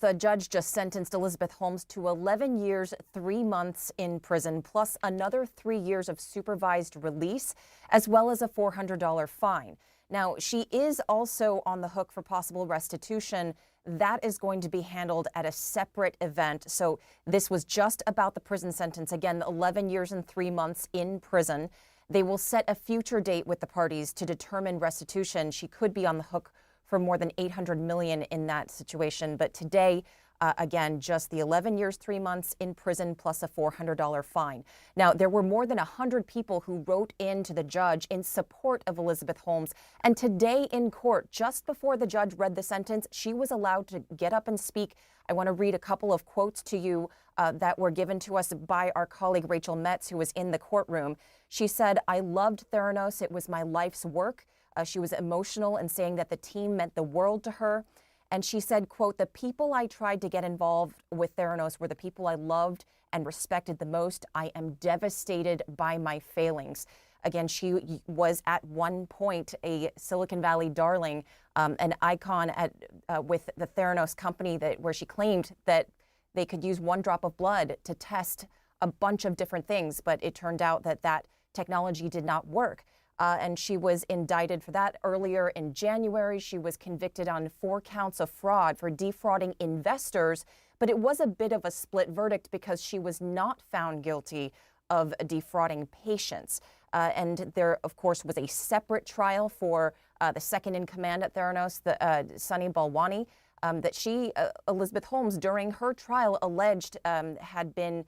The judge just sentenced Elizabeth Holmes to 11 years, 3 months in prison, plus another 3 years of supervised release, as well as a $400 fine. Now, she is also on the hook for possible restitution. That is going to be handled at a separate event. So this was just about the prison sentence. Again, 11 years and 3 months in prison. They will set a future date with the parties to determine restitution. She could be on the hook for more than $800 million in that situation. But today, again, just the 11 years, 3 months in prison plus a $400 fine. Now, there were more than 100 people who wrote in to the judge in support of Elizabeth Holmes. And today in court, just before the judge read the sentence, she was allowed to get up and speak. I want to read a couple of quotes to you that were given to us by our colleague Rachel Metz, who was in the courtroom. She said, "I loved Theranos. It was my life's work." She was emotional in saying that the team meant the world to her. And she said, quote, "The people I tried to get involved with Theranos were the people I loved and respected the most. I am devastated by my failings." Again, she was at one point a Silicon Valley darling, an icon with the Theranos company where she claimed that they could use one drop of blood to test a bunch of different things. But it turned out that that technology did not work. And she was indicted for that. Earlier in January, she was convicted on 4 counts of fraud for defrauding investors. But it was a bit of a split verdict because she was not found guilty of defrauding patients. And there, of course, was a separate trial for the second in command at Theranos, Sunny Balwani, that Elizabeth Holmes, during her trial, alleged had been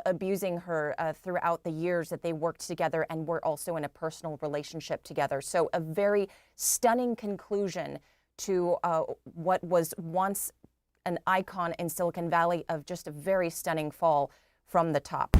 abusing her throughout the years that they worked together and were also in a personal relationship together. So a very stunning conclusion to what was once an icon in Silicon Valley of just a very stunning fall from the top.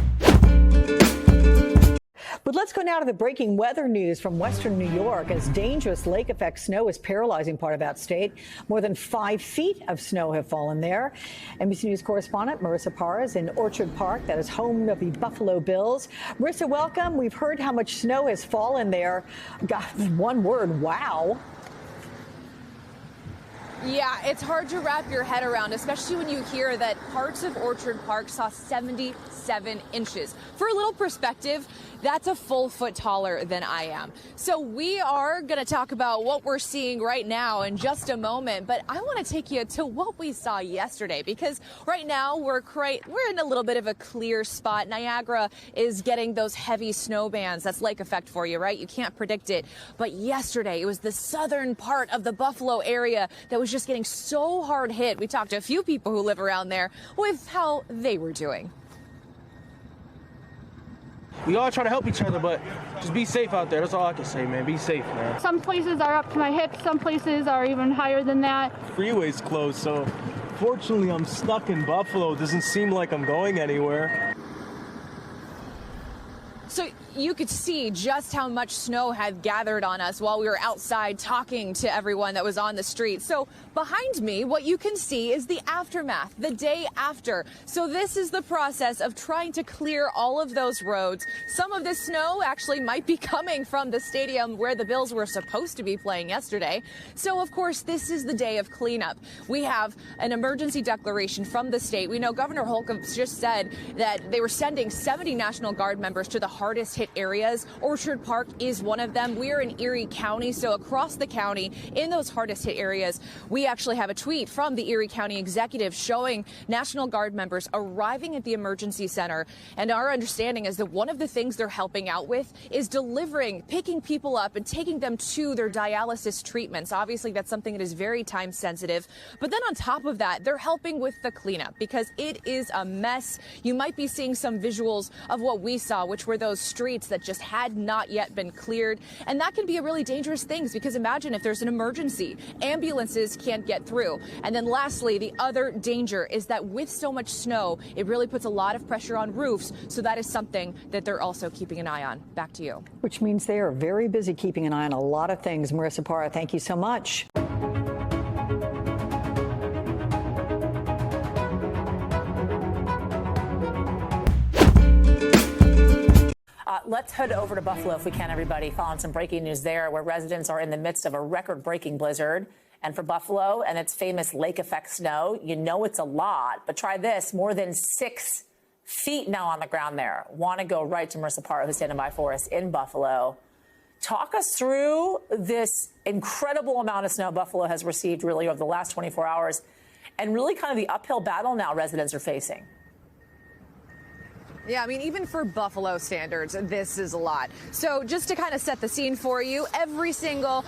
But let's go now to the breaking weather news from western New York as dangerous lake effect snow is paralyzing part of that state. More than 5 feet of snow have fallen there. NBC News correspondent Marissa Parr is in Orchard Park, that is home of the Buffalo Bills. Marissa, welcome. We've heard how much snow has fallen there. God, one word, wow. Yeah, it's hard to wrap your head around, especially when you hear that parts of Orchard Park saw 77 inches. For a little perspective, that's a full foot taller than I am. So we are going to talk about what we're seeing right now in just a moment. But I want to take you to what we saw yesterday, because right now we're in a little bit of a clear spot. Niagara is getting those heavy snow bands. That's lake effect for you, right? You can't predict it. But yesterday, it was the southern part of the Buffalo area that was just getting so hard hit. We talked to a few people who live around there with how they were doing. We all try to help each other, but just be safe out there. That's all I can say, man. Be safe, man. Some places are up to my hips. Some places are even higher than that. Freeway's closed, so fortunately I'm stuck in Buffalo. It doesn't seem like I'm going anywhere. So you could see just how much snow had gathered on us while we were outside talking to everyone that was on the street. So behind me, what you can see is the aftermath, the day after. So this is the process of trying to clear all of those roads. Some of this snow actually might be coming from the stadium where the Bills were supposed to be playing yesterday. So, of course, this is the day of cleanup. We have an emergency declaration from the state. We know Governor Holcomb just said that they were sending 70 National Guard members to the hardest hit areas. Orchard Park is one of them. We're in Erie County, so across the county in those hardest hit areas, we actually have a tweet from the Erie County executive showing National Guard members arriving at the emergency center. And our understanding is that one of the things they're helping out with is picking people up and taking them to their dialysis treatments. Obviously, that's something that is very time sensitive. But then on top of that, they're helping with the cleanup because it is a mess. You might be seeing some visuals of what we saw, which were those streets that just had not yet been cleared. And that can be a really dangerous thing because imagine if there's an emergency, ambulances can't get through. And then lastly, the other danger is that with so much snow, it really puts a lot of pressure on roofs. So that is something that they're also keeping an eye on. Back to you. Which means they are very busy keeping an eye on a lot of things. Marissa Parra, thank you so much. Let's head over to Buffalo if we can, everybody. Following some breaking news there where residents are in the midst of a record-breaking blizzard. And for Buffalo and its famous lake effect snow, you know it's a lot. But try this, more than 6 feet now on the ground there. Want to go right to Marissa Parra, who's standing by for us in Buffalo. Talk us through this incredible amount of snow Buffalo has received really over the last 24 hours and really kind of the uphill battle now residents are facing. Yeah, I mean, even for Buffalo standards, this is a lot. So just to kind of set the scene for you, every single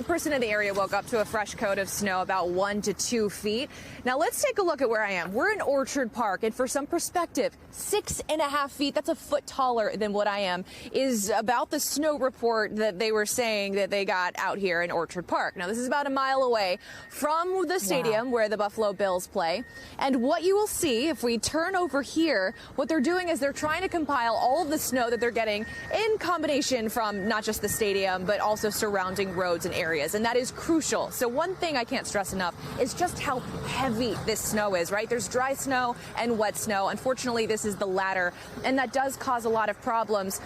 person in the area woke up to a fresh coat of snow about 1 to 2 feet. Now let's take a look at where I am. We're in Orchard Park, and for some perspective, 6.5 feet, that's a foot taller than what I am, is about the snow report that they were saying that they got out here in Orchard Park. Now this is about a mile away from the stadium where the Buffalo Bills play. And what you will see if we turn over here, what they're doing is they're trying to compile all of the snow that they're getting in combination from not just the stadium, but also surrounding roads and areas. And that is crucial. So one thing I can't stress enough is just how heavy this snow is, right? There's dry snow and wet snow. Unfortunately, this is the latter. And that does cause a lot of problems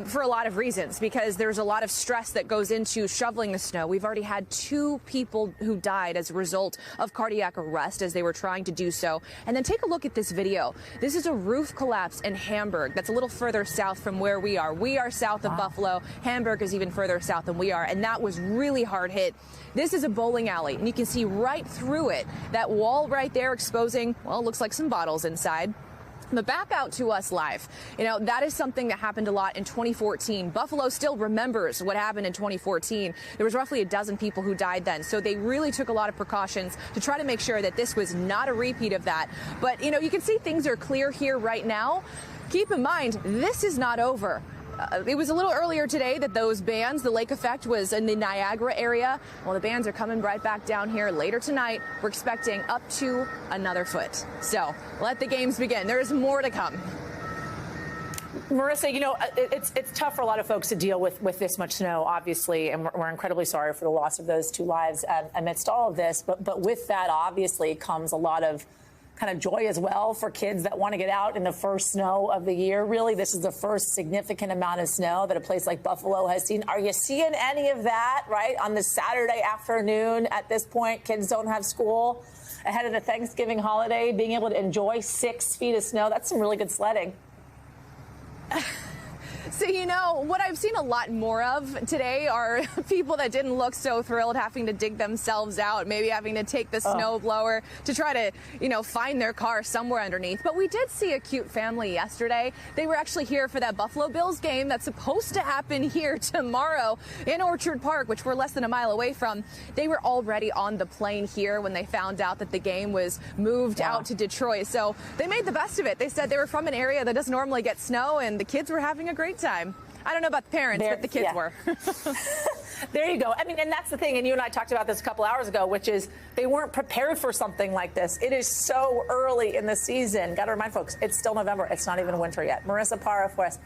for a lot of reasons, because there's a lot of stress that goes into shoveling the snow. We've already had 2 people who died as a result of cardiac arrest as they were trying to do so. And then take a look at this video. This is a roof collapse in Hamburg. That's a little further south from where we are. We are south of Buffalo. Hamburg is even further south than we are, and that was really hard hit. This is a bowling alley, and you can see right through it, that wall right there exposing, well, it looks like some bottles inside. But back out to us live. You know, that is something that happened a lot in 2014. Buffalo still remembers what happened in 2014. There was roughly a dozen people who died then. So they really took a lot of precautions to try to make sure that this was not a repeat of that. But, you know, you can see things are clear here right now. Keep in mind, this is not over. It was a little earlier today that those bands, the lake effect was in the Niagara area. Well, the bands are coming right back down here later tonight. We're expecting up to another foot. So let the games begin. There is more to come. Marissa, you know, it's tough for a lot of folks to deal with this much snow, obviously, and we're incredibly sorry for the loss of those 2 lives amidst all of this. But with that, obviously, comes a lot of kind of joy as well for kids that want to get out in the first snow of the year. Really, this is the first significant amount of snow that a place like Buffalo has seen. Are you seeing any of that, right, on this Saturday afternoon? At this point, kids don't have school ahead of the Thanksgiving holiday, being able to enjoy 6 feet of snow. That's some really good sledding. So, you know, what I've seen a lot more of today are people that didn't look so thrilled having to dig themselves out, maybe having to take the snowblower to try to, you know, find their car somewhere underneath. But we did see a cute family yesterday. They were actually here for that Buffalo Bills game that's supposed to happen here tomorrow in Orchard Park, which we're less than a mile away from. They were already on the plane here when they found out that the game was moved out to Detroit. So they made the best of it. They said they were from an area that doesn't normally get snow, and the kids were having a great time. I don't know about the parents, but the kids were. There you go. I mean, and that's the thing, and you and I talked about this a couple hours ago, which is they weren't prepared for something like this. It is so early in the season. Got to remind folks, it's still November. It's not even winter yet. Marissa Parra for us.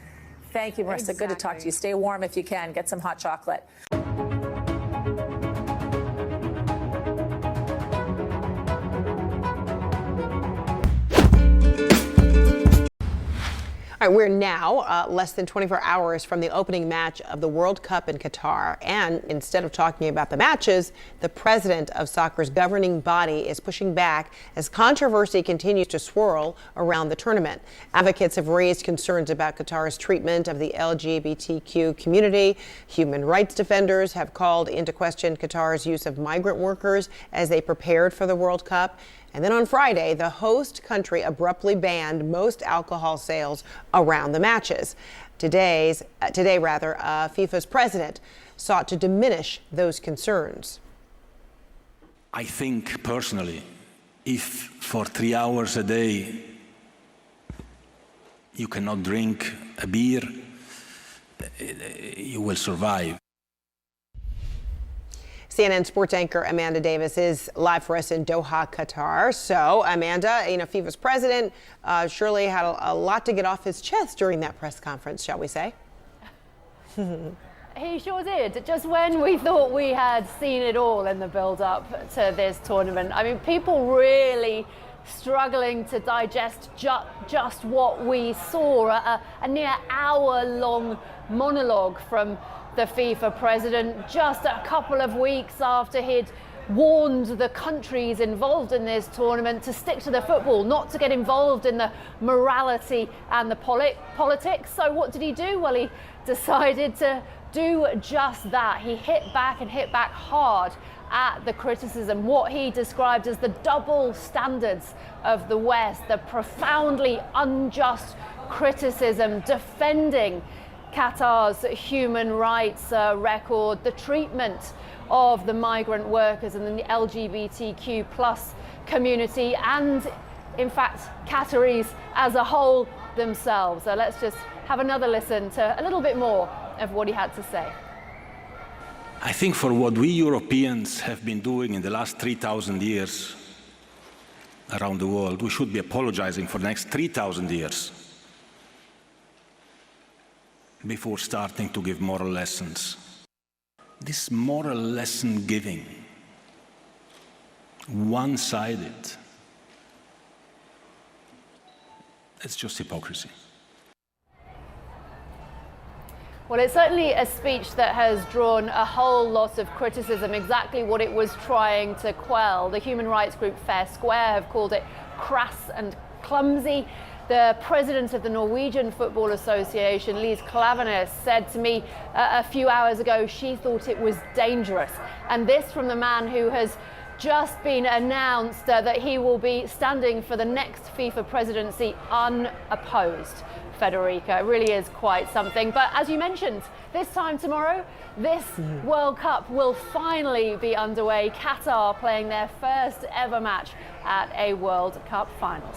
Thank you, Marissa. Good to talk to you. Stay warm if you can. Get some hot chocolate. All right, we're now less than 24 hours from the opening match of the World Cup in Qatar. And instead of talking about the matches, the president of soccer's governing body is pushing back as controversy continues to swirl around the tournament. Advocates have raised concerns about Qatar's treatment of the LGBTQ community. Human rights defenders have called into question Qatar's use of migrant workers as they prepared for the World Cup. And then on Friday, the host country abruptly banned most alcohol sales around the matches. Today, FIFA's president sought to diminish those concerns. I think personally, if for 3 hours a day you cannot drink a beer, you will survive. CNN sports anchor Amanda Davis is live for us in Doha, Qatar. So, Amanda, you know, FIFA's president surely had a lot to get off his chest during that press conference, shall we say? He sure did. Just when we thought we had seen it all in the build-up to this tournament. I mean, people really struggling to digest just what we saw. A near hour-long monologue from the FIFA president just a couple of weeks after he'd warned the countries involved in this tournament to stick to the football, not to get involved in the morality and the politics. So what did he do? Well, he decided to do just that. He hit back and hit back hard at the criticism, what he described as the double standards of the West, the profoundly unjust criticism defending Qatar's human rights record, the treatment of the migrant workers and the LGBTQ plus community, and in fact Qataris as a whole themselves. So let's just have another listen to a little bit more of what he had to say. I think for what we Europeans have been doing in the last 3,000 years around the world, we should be apologizing for the next 3,000 years before starting to give moral lessons. This moral lesson giving, one-sided, it's just hypocrisy. Well, it's certainly a speech that has drawn a whole lot of criticism, exactly what it was trying to quell. The human rights group Fair Square have called it crass and clumsy. The president of the Norwegian Football Association, Lise Klaveness, said to me a few hours ago she thought it was dangerous. And this from the man who has just been announced that he will be standing for the next FIFA presidency unopposed. Federica, it really is quite something. But as you mentioned, this time tomorrow, this World Cup will finally be underway. Qatar playing their first ever match at a World Cup finals.